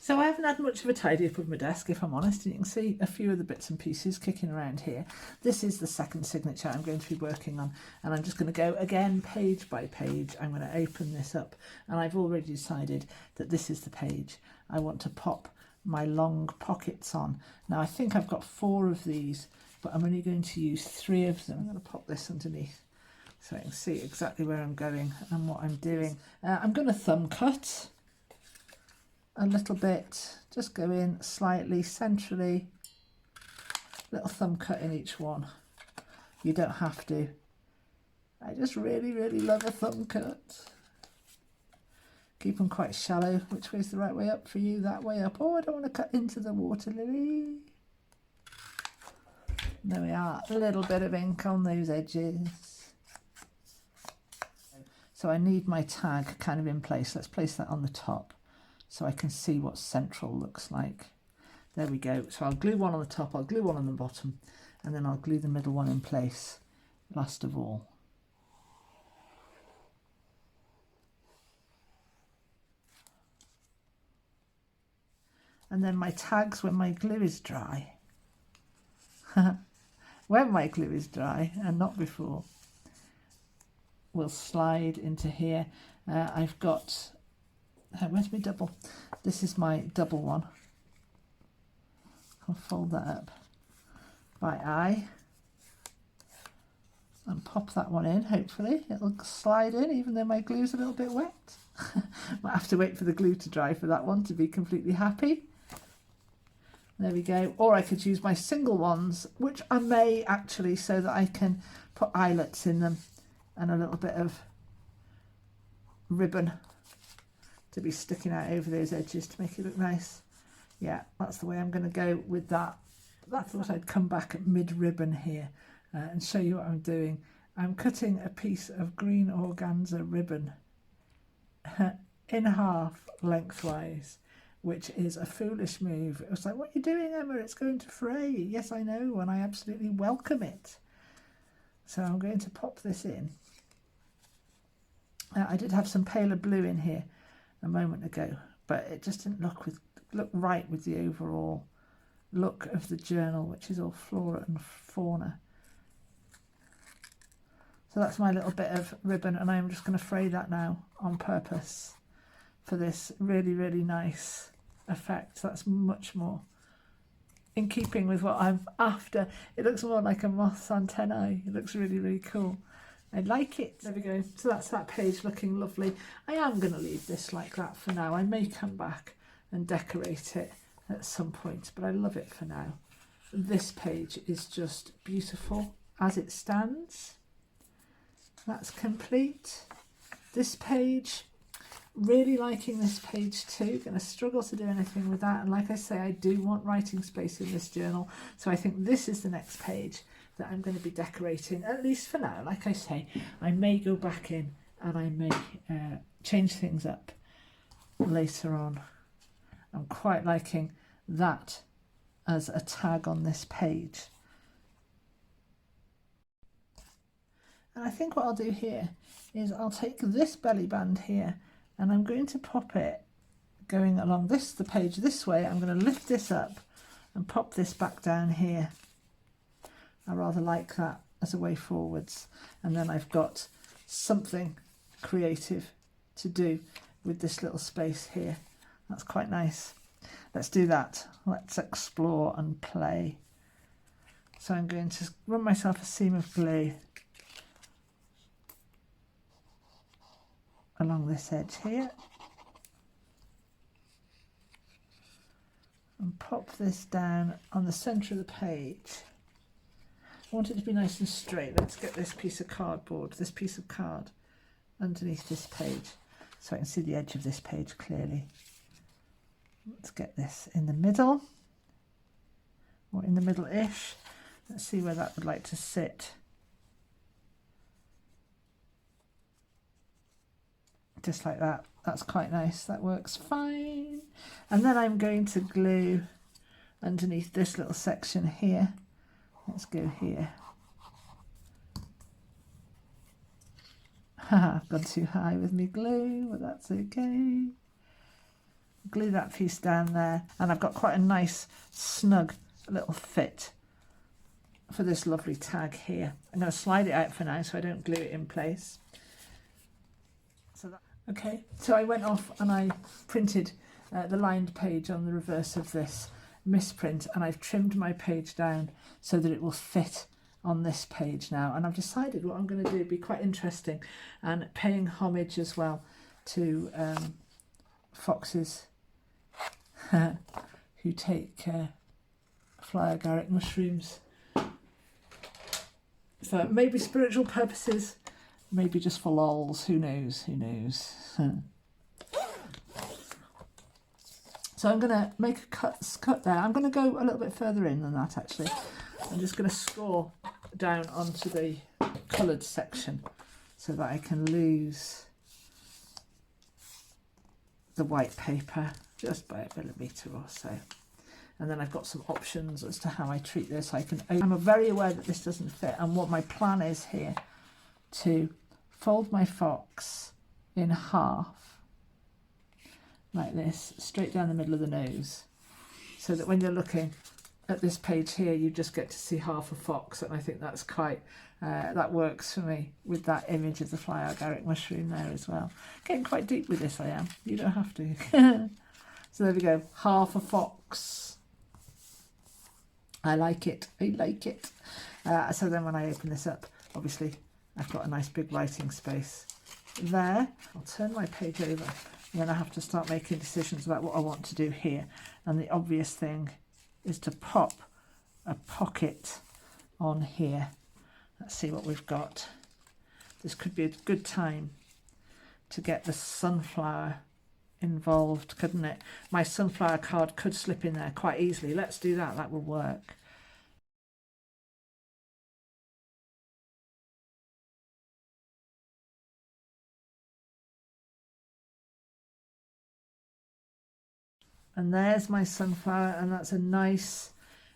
So I haven't had much of a tidy up of my desk, if I'm honest, and you can see a few of the bits and pieces kicking around here. This is the second signature I'm going to be working on, and I'm just going to go again page by page. I'm going to open this up, and I've already decided that this is the page I want to pop my long pockets on. Now I think I've got 4 of these, but I'm only going to use 3 of them. I'm going to pop this underneath so I can see exactly where I'm going and what I'm doing. I'm going to thumb cut a little bit, just go in slightly centrally, little thumb cut in each one. You don't have to. I just really love a thumb cut. Keep them quite shallow. Which way's the right way up for you? That way up. Oh, I don't want to cut into the water lily. There we are, a little bit of ink on those edges. So I need my tag kind of in place. Let's place that on the top so I can see what central looks like. There we go. So I'll glue one on the top, I'll glue one on the bottom, and then I'll glue the middle one in place last of all. And then my tags, when my glue is dry, when my glue is dry and not before, will slide into here. I've got, where's my double? This is my double one. I'll fold that up by eye and pop that one in. Hopefully it'll slide in, even though my glue's a little bit wet. Might have to wait for the glue to dry for that one to be completely happy. There we go. Or I could use my single ones, which I may actually, so that I can put eyelets in them and a little bit of ribbon to be sticking out over those edges to make it look nice. Yeah, that's the way I'm going to go with that. I thought I'd come back at mid-ribbon here and show you what I'm doing. I'm cutting a piece of green organza ribbon in half lengthwise, which is a foolish move. It was like, what are you doing, Emma? It's going to fray. Yes, I know, and I absolutely welcome it. So I'm going to pop this in. I did have some paler blue in here a moment ago, but it just didn't look right with the overall look of the journal, which is all Flora and Fauna. So that's my little bit of ribbon, and I'm just going to fray that now on purpose for this really nice effect. That's much more in keeping with what I'm after. It looks more like a moth's antennae. It looks really cool. I like it. There we go. So that's that page looking lovely. I am going to leave this like that for now. I may come back and decorate it at some point, but I love it for now. This page is just beautiful as it stands. That's complete. This page, really liking this page too. Going to struggle to do anything with that, and like I say, I do want writing space in this journal, so I think this is the next page that I'm going to be decorating, at least for now. Like I say, I may go back in and I may change things up later on. I'm quite liking that as a tag on this page. And I think what I'll do here is I'll take this belly band here and I'm going to pop it going along the page this way. I'm going to lift this up and pop this back down here. I rather like that as a way forwards, and then I've got something creative to do with this little space here. That's quite nice. Let's do that. Let's explore and play. So I'm going to run myself a seam of glue along this edge here and pop this down on the centre of the page. I want it to be nice and straight. Let's get this piece of cardboard, this piece of card underneath this page so I can see the edge of this page clearly. Let's get this in the middle, or in the middle-ish. Let's see where that would like to sit. Just like that. That's quite nice. That works fine. And then I'm going to glue underneath this little section here. Let's go here. I've gone too high with me glue, but that's okay. glue that piece down there, and I've got quite a nice snug little fit for this lovely tag here. I'm going to slide it out for now so I don't glue it in place. Okay, so I went off and I printed the lined page on the reverse of this misprint, and I've trimmed my page down so that it will fit on this page now, and I've decided what I'm going to do be quite interesting and paying homage as well to foxes who take fly agaric mushrooms for maybe spiritual purposes, maybe just for lols, who knows, who knows. So I'm going to make a cut there. I'm going to go a little bit further in than that actually. I'm just going to score down onto the coloured section so that I can lose the white paper just by a millimetre or so. And then I've got some options as to how I treat this. I'm very aware that this doesn't fit, and what my plan is here to fold my fox in half like this, straight down the middle of the nose, so that when you're looking at this page here you just get to see half a fox, and I think that's quite that works for me with that image of the fly agaric mushroom there as well. Getting quite deep with this I am, you don't have to. So there we go, half a fox. I like it, I like it. So then when I open this up, obviously I've got a nice big writing space there. I'll turn my page over, and then I have to start making decisions about what I want to do here. And the obvious thing is to pop a pocket on here. Let's see what we've got. This could be a good time to get the sunflower involved, couldn't it? My sunflower card could slip in there quite easily. Let's do that, that will work. And there's my sunflower, and that's a nice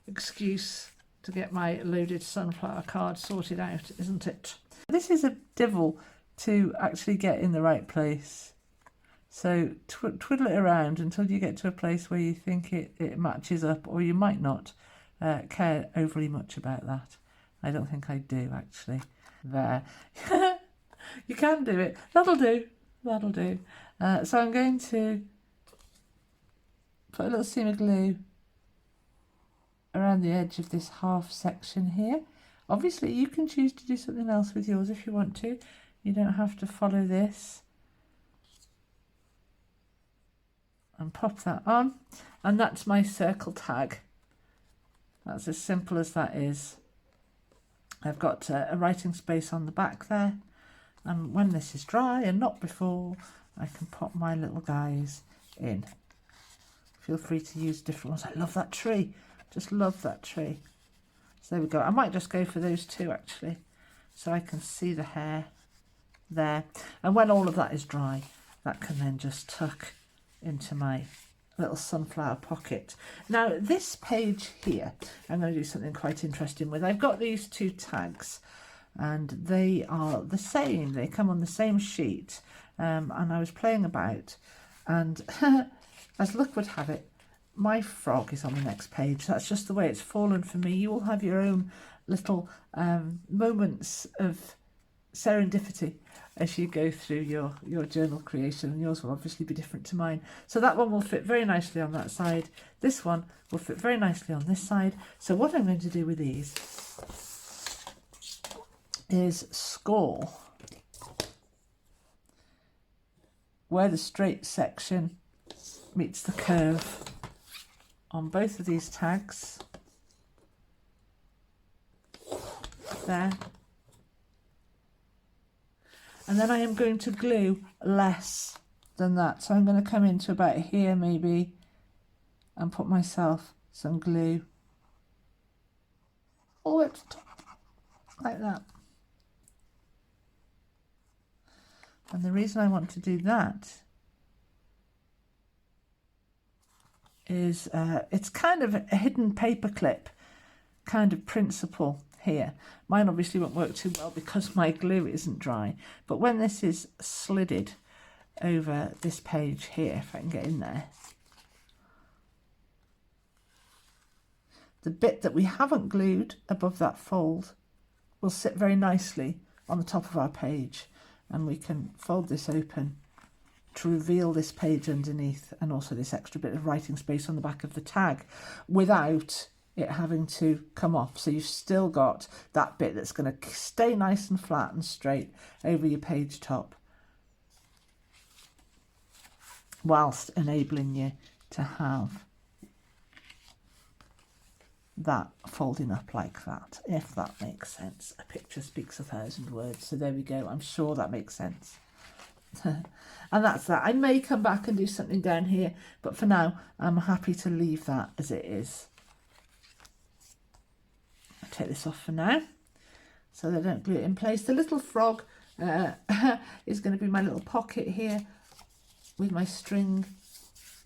excuse to get my loaded sunflower card sorted out, isn't it? This is a divil to actually get in the right place. So twiddle it around until you get to a place where you think it matches up, or you might not care overly much about that. I don't think I do actually. There. You can do it. That'll do. That'll do. So I'm going to put a little seam of glue around the edge of this half section here. Obviously you can choose to do something else with yours if you want to. You don't have to follow this. And pop that on, and that's my circle tag. That's as simple as that is. I've got a writing space on the back there, and when this is dry and not before, I can pop my little guys in. Feel free to use different ones. I love that tree, just love that tree. So there we go. I might just go for those two actually, so I can see the hair there, and when all of that is dry, that can then just tuck into my little sunflower pocket. Now this page here, I'm going to do something quite interesting with. I've got these two tags, and they are the same. They come on the same sheet, and I was playing about, and as luck would have it, my frog is on the next page. That's just the way it's fallen for me. You will have your own little moments of serendipity as you go through your journal creation, and yours will obviously be different to mine. So that one will fit very nicely on that side. This one will fit very nicely on this side. So what I'm going to do with these is score where the straight section meets the curve on both of these tags. There. And then I am going to glue less than that. So I'm going to come into about here maybe and put myself some glue all the way up to the top, like that. And the reason I want to do that is it's kind of a hidden paperclip kind of principle here. Mine obviously won't work too well because my glue isn't dry, but when this is slided over this page here, if I can get in there, the bit that we haven't glued above that fold will sit very nicely on the top of our page, and we can fold this open to reveal this page underneath and also this extra bit of writing space on the back of the tag without it having to come off. So you've still got that bit that's going to stay nice and flat and straight over your page top, whilst enabling you to have that folding up like that, if that makes sense. A picture speaks 1,000 words. So there we go. I'm sure that makes sense. And that's that. I may come back and do something down here, but for now I'm happy to leave that as it is. I'll take this off for now so that I don't glue it in place. The little frog is going to be my little pocket here with my string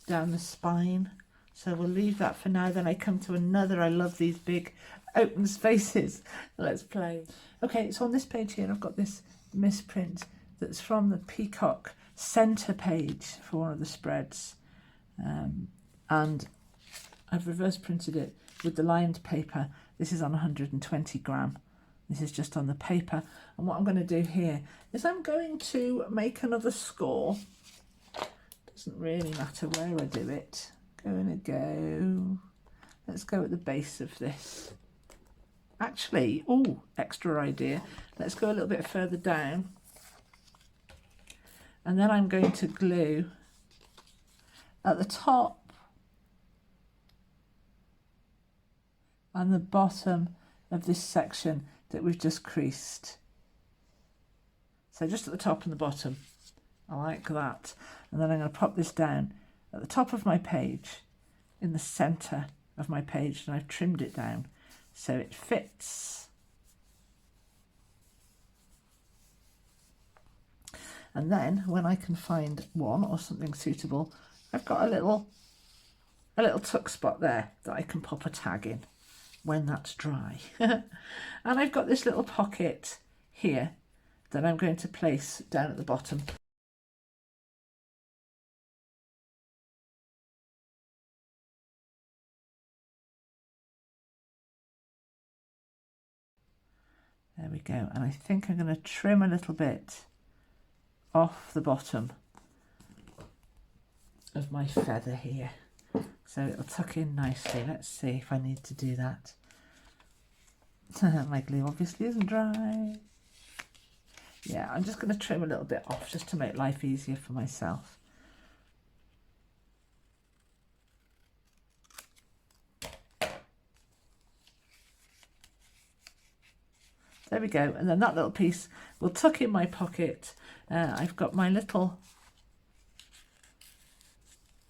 down the spine. So we'll leave that for now. Then I come to another. I love these big open spaces. Let's play. Okay, so on this page here I've got this misprint that's from the Peacock centre page for one of the spreads, and I've reverse printed it with the lined paper. This is on 120 gram. This is just on the paper, and what I'm going to do here is I'm going to make another score. Doesn't really matter where I do it. Let's go at the base of this. Actually, oh, extra idea, let's go a little bit further down. And then I'm going to glue at the top and the bottom of this section that we've just creased. So just at the top and the bottom. I like that. And then I'm going to pop this down at the top of my page, in the centre of my page, and I've trimmed it down so it fits. And then when I can find one or something suitable, I've got a little tuck spot there that I can pop a tag in when that's dry. And I've got this little pocket here that I'm going to place down at the bottom. There we go. And I think I'm going to trim a little bit off the bottom of my feather here, so it'll tuck in nicely. Let's see if I need to do that. My glue obviously isn't dry. Yeah, I'm just going to trim a little bit off just to make life easier for myself. There we go, and then that little piece will tuck in my pocket. I've got my little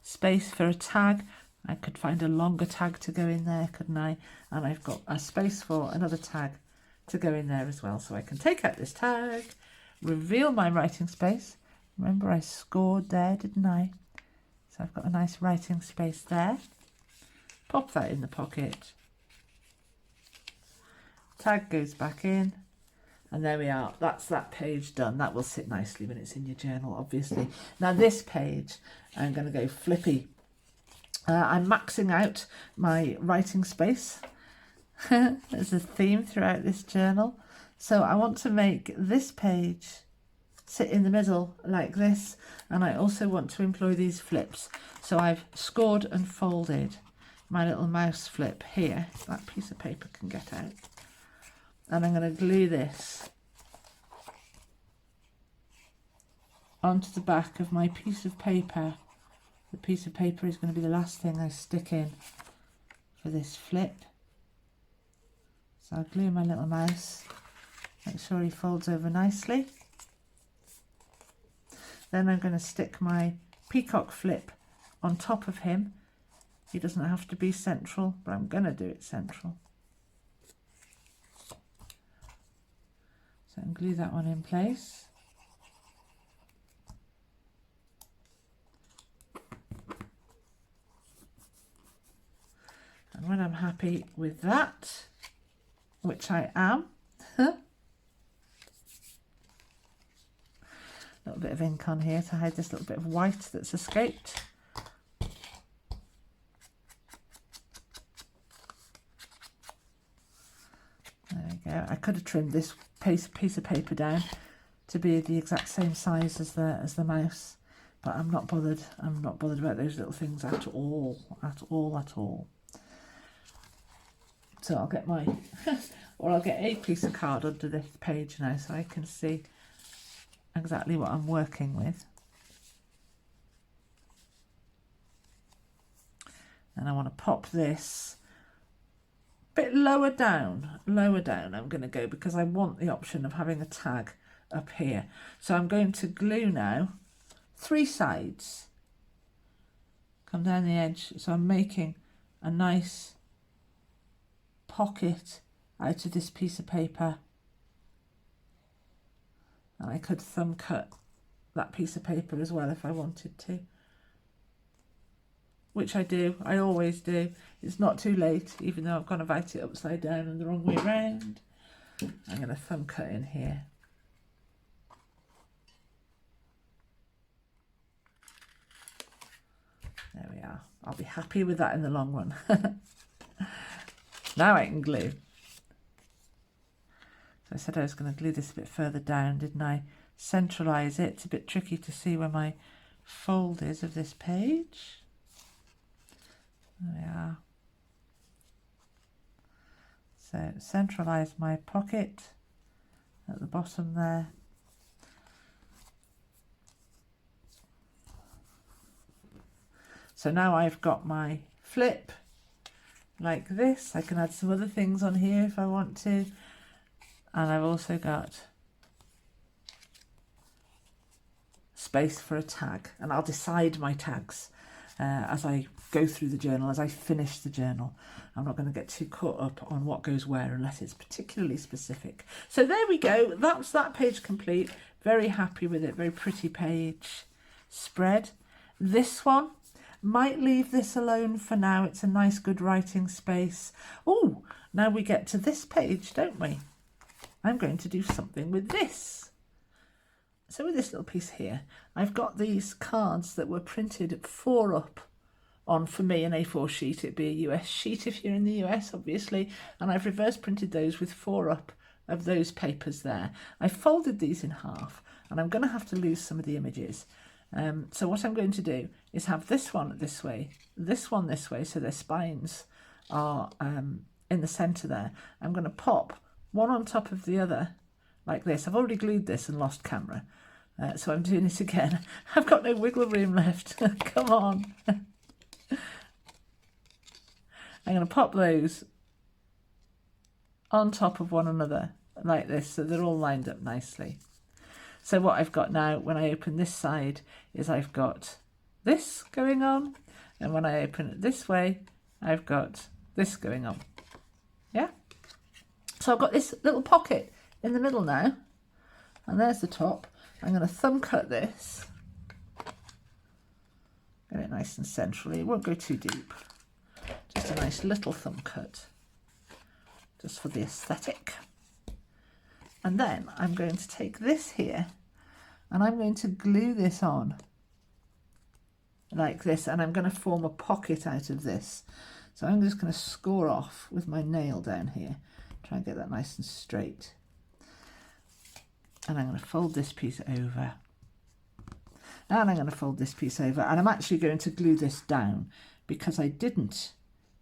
space for a tag. I could find a longer tag to go in there, couldn't I? And I've got a space for another tag to go in there as well. So I can take out this tag, reveal my writing space. Remember I scored there, didn't I? So I've got a nice writing space there. Pop that in the pocket. Tag goes back in, and there we are. That's that page done. That will sit nicely when it's in your journal, obviously. Now this page, I'm going to go flippy. I'm maxing out my writing space. There's a theme throughout this journal. So I want to make this page sit in the middle like this, and I also want to employ these flips. So I've scored and folded my little mouse flip here. That piece of paper can get out. And I'm going to glue this onto the back of my piece of paper. The piece of paper is going to be the last thing I stick in for this flip. So I'll glue my little mouse, make sure he folds over nicely. Then I'm going to stick my peacock flip on top of him. He doesn't have to be central, but I'm going to do it central. So I can glue that one in place. And when I'm happy with that, which I am, a little bit of ink on here to hide this little bit of white that's escaped. go. I could have trimmed this piece of paper down to be the exact same size as the mouse, but I'm not bothered. I'm not bothered about those little things at all, at all, at all. So I'll get my, or I'll get a piece of card under this page now so I can see exactly what I'm working with. And I want to pop this a bit lower down I'm going to go, because I want the option of having a tag up here. So I'm going to glue now 3 sides, come down the edge, so I'm making a nice pocket out of this piece of paper, and I could thumb cut that piece of paper as well if I wanted to, which I do, I always do. It's not too late, even though I've gone to write it upside down and the wrong way around. I'm going to thumb cut in here. There we are. I'll be happy with that in the long run. Now I can glue. So I said I was going to glue this a bit further down, didn't I? Centralise it. It's a bit tricky to see where my fold is of this page. There we are. So centralise my pocket at the bottom there. So now I've got my flip like this. I can add some other things on here if I want to. And I've also got space for a tag, and I'll decide my tags as I go through the journal, as I finish the journal. I'm not going to get too caught up on what goes where unless it's particularly specific. So there we go. That's that page complete. Very happy with it. Very pretty page spread. This one, might leave this alone for now. It's a nice, good writing space. Oh, now we get to this page, don't we? I'm going to do something with this. So with this little piece here, I've got these cards that were printed 4 up on, for me, an A4 sheet. It'd be a US sheet if you're in the US, obviously. And I've reverse printed those with 4 up of those papers there. I folded these in half, and I'm going to have to lose some of the images. So what I'm going to do is have this one this way, this one this way, so their spines are in the centre there. I'm going to pop one on top of the other like this. I've already glued this and lost camera, so I'm doing it again. I've got no wiggle room left. Come on. I'm going to pop those on top of one another like this, so they're all lined up nicely. So what I've got now when I open this side is I've got this going on, and when I open it this way I've got this going on. Yeah, so I've got this little pocket in the middle now, and there's the top. I'm going to thumb cut this, get it nice and centrally. It won't go too deep, just a nice little thumb cut just for the aesthetic. And then I'm going to take this here and I'm going to glue this on like this, and I'm going to form a pocket out of this. So I'm just going to score off with my nail down here, try and get that nice and straight. And I'm going to fold this piece over. And I'm going to fold this piece over, and I'm actually going to glue this down because I didn't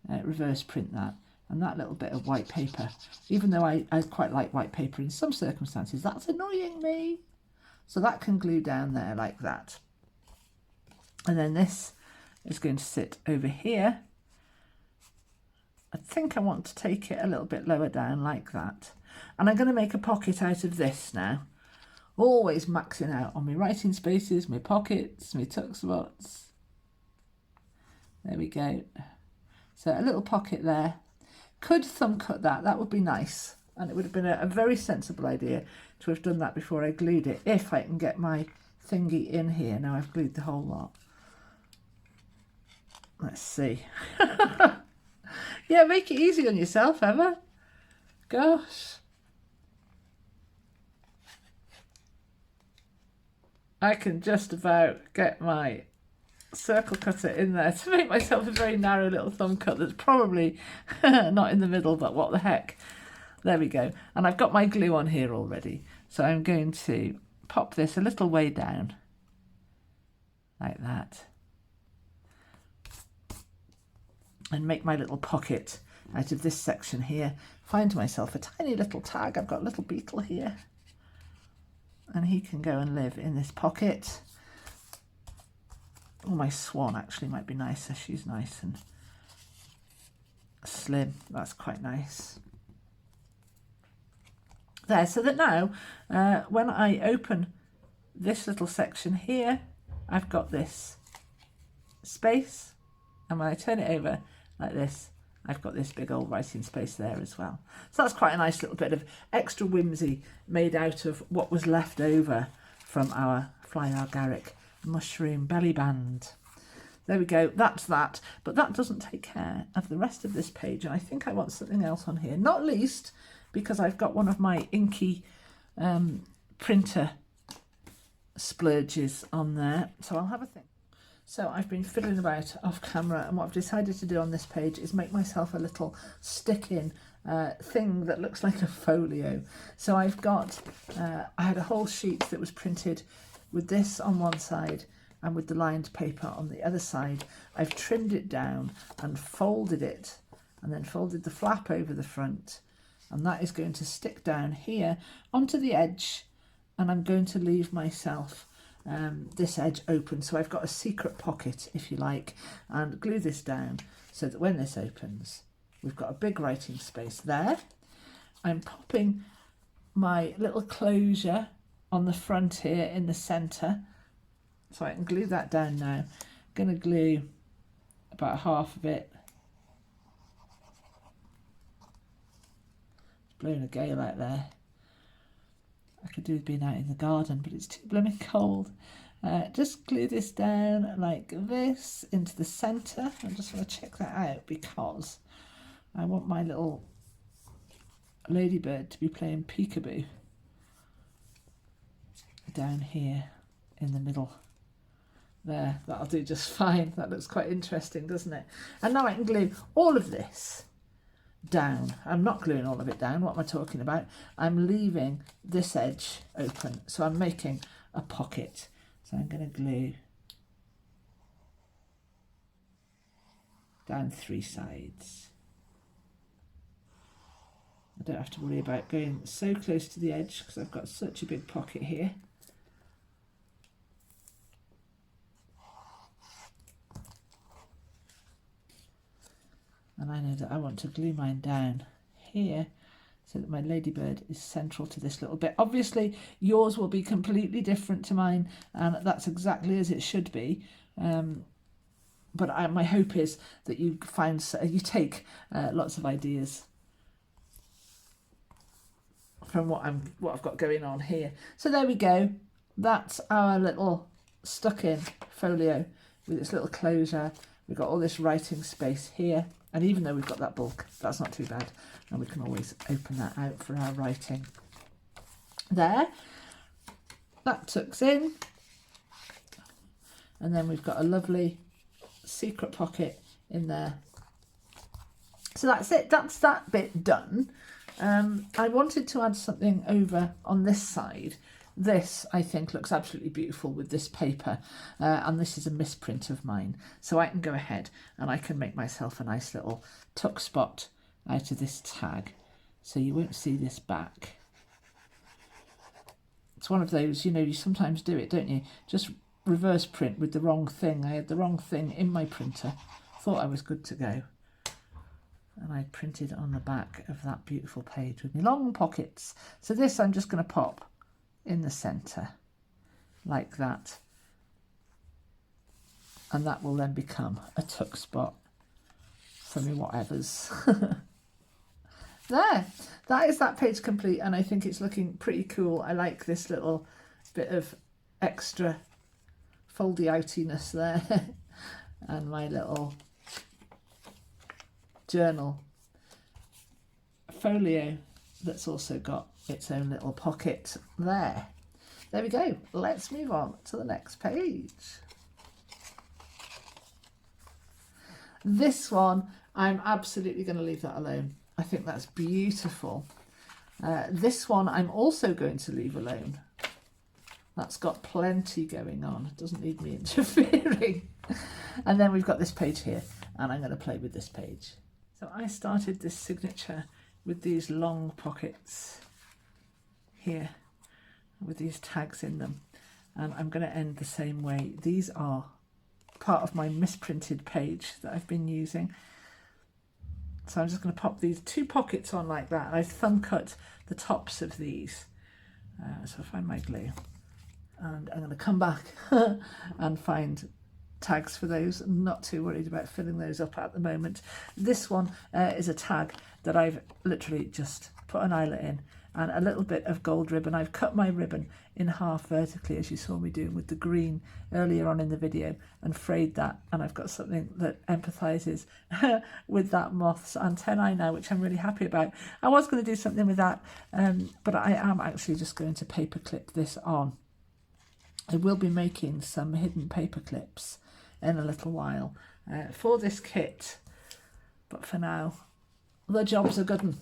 reverse print that. And that little bit of white paper, even though I quite like white paper in some circumstances, that's annoying me. So that can glue down there like that. And then this is going to sit over here. I think I want to take it a little bit lower down like that. And I'm going to make a pocket out of this now. Always maxing out on my writing spaces, my pockets, my tuck spots. There we go. So a little pocket there. Could thumb cut that, that would be nice, and it would have been a very sensible idea to have done that before I glued it, if I can get my thingy in here. Now I've glued the whole lot. Let's see. Yeah, make it easy on yourself, Emma. Gosh. I can just about get my circle cutter in there to make myself a very narrow little thumb cut that's probably not in the middle, but what the heck. There we go. And I've got my glue on here already. So I'm going to pop this a little way down, like that, and make my little pocket out of this section here. Find myself a tiny little tag. I've got a little beetle here, and he can go and live in this pocket. Oh, my swan actually might be nicer. She's nice and slim. That's quite nice. There, so that now when I open this little section here, I've got this space, and when I turn it over like this, I've got this big old writing space there as well. So that's quite a nice little bit of extra whimsy made out of what was left over from our fly agaric mushroom belly band. There we go, that's that. But that doesn't take care of the rest of this page, and I think I want something else on here, not least because I've got one of my inky printer splurges on there, so I'll have a think. So I've been fiddling about off camera, and what I've decided to do on this page is make myself a little stick-in thing that looks like a folio. So I've got, I had a whole sheet that was printed with this on one side and with the lined paper on the other side. I've trimmed it down and folded it, and then folded the flap over the front, and that is going to stick down here onto the edge, and I'm going to leave myself this edge open, so I've got a secret pocket, if you like, and glue this down so that when this opens, we've got a big writing space there. I'm popping my little closure on the front here in the centre, so I can glue that down now. I'm going to glue about half of it. It's blowing a gale out there. I could do with being out in the garden, but it's too blooming cold. Just glue this down like this into the centre. I just want to check that out because I want my little ladybird to be playing peekaboo down here in the middle. There, that'll do just fine. That looks quite interesting, doesn't it? And now I can glue all of this down. I'm not gluing all of it down. What am I talking about? I'm leaving this edge open, so I'm making a pocket. So I'm going to glue down 3 sides. I don't have to worry about going so close to the edge because I've got such a big pocket here. And I know that I want to glue mine down here so that my ladybird is central to this little bit. Obviously, yours will be completely different to mine, and that's exactly as it should be. But my hope is that you take lots of ideas from what I've got going on here. So there we go. That's our little stuck-in folio with its little closure. We've got all this writing space here. And even though we've got that bulk, that's not too bad. And we can always open that out for our writing. There, that tucks in. And then we've got a lovely secret pocket in there. So that's it, that's that bit done. I wanted to add something over on this side. This, I think, looks absolutely beautiful with this paper, and this is a misprint of mine. So I can go ahead and I can make myself a nice little tuck spot out of this tag, so you won't see this back. It's one of those, you know, you sometimes do it, don't you? Just reverse print with the wrong thing. I had the wrong thing in my printer, thought I was good to go, and I printed on the back of that beautiful page with my long pockets. So this I'm just going to pop in the centre like that, and that will then become a tuck spot for me whatevers. There, that is that page complete, and I think it's looking pretty cool. I like this little bit of extra foldy outiness there and my little journal folio that's also got its own little pocket there. There we go. Let's move on to the next page. This one, I'm absolutely going to leave that alone. I think that's beautiful. This one I'm also going to leave alone. That's got plenty going on. It doesn't need me interfering. And then we've got this page here, and I'm going to play with this page. So I started this signature with these long pockets here with these tags in them, and I'm going to end the same way. These are part of my misprinted page that I've been using. So I'm just going to pop these 2 pockets on like that. I've thumb cut the tops of these. So I'll find my glue, and I'm going to come back and find tags for those. I'm not too worried about filling those up at the moment. This one is a tag that I've literally just put an eyelet in and a little bit of gold ribbon. I've cut my ribbon in half vertically, as you saw me doing with the green earlier on in the video, and frayed that, and I've got something that empathises with that moth's antennae now, which I'm really happy about. I was going to do something with that, but I am actually just going to paper clip this on. I will be making some hidden paper clips in a little while for this kit, but for now the job's a good one.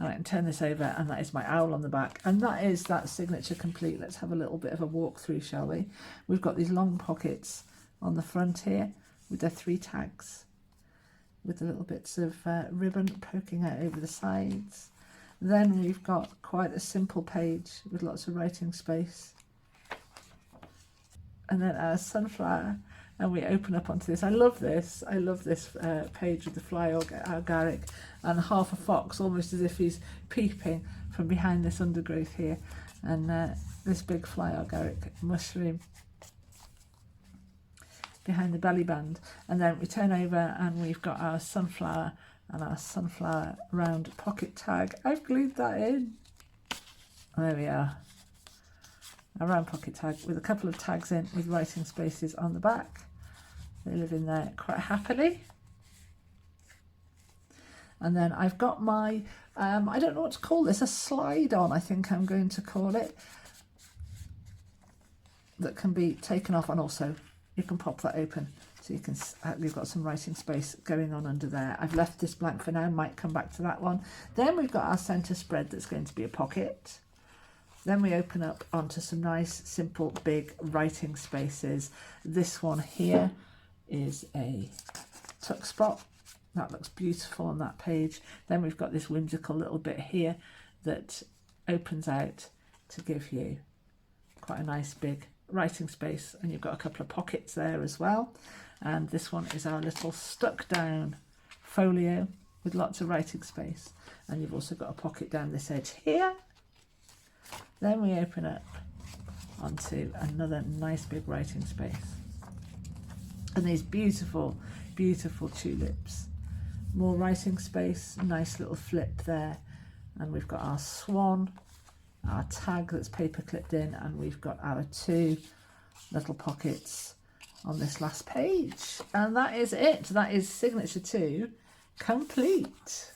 And I can turn this over, and that is my owl on the back, and that is that signature complete. Let's have a little bit of a walk through, shall we? We've got these long pockets on the front here with their 3 tags, with the little bits of ribbon poking out over the sides. Then we've got quite a simple page with lots of writing space, and then our sunflower, and we open up onto this. I love this page with the fly agaric and half a fox, almost as if he's peeping from behind this undergrowth here, and this big fly agaric mushroom behind the belly band. And then we turn over and we've got our sunflower and our sunflower round pocket tag. I've glued that in. There we are. A round pocket tag with a couple of tags in with writing spaces on the back. They live in there quite happily. And then I've got my, I don't know what to call this, a slide on, I think I'm going to call it, that can be taken off, and also you can pop that open so you can, we've got some writing space going on under there. I've left this blank for now, might come back to that one. Then we've got our centre spread that's going to be a pocket. Then we open up onto some nice, simple, big writing spaces. This one here is a tuck spot. That looks beautiful on that page. Then we've got this whimsical little bit here that opens out to give you quite a nice big writing space, and you've got a couple of pockets there as well. And this one is our little stuck down folio with lots of writing space, and you've also got a pocket down this edge here. Then we open up onto another nice big writing space, and these beautiful, beautiful tulips. More writing space, nice little flip there, and we've got our swan, our tag that's paper clipped in, and we've got our 2 little pockets on this last page. And that is it. That is signature 2 complete.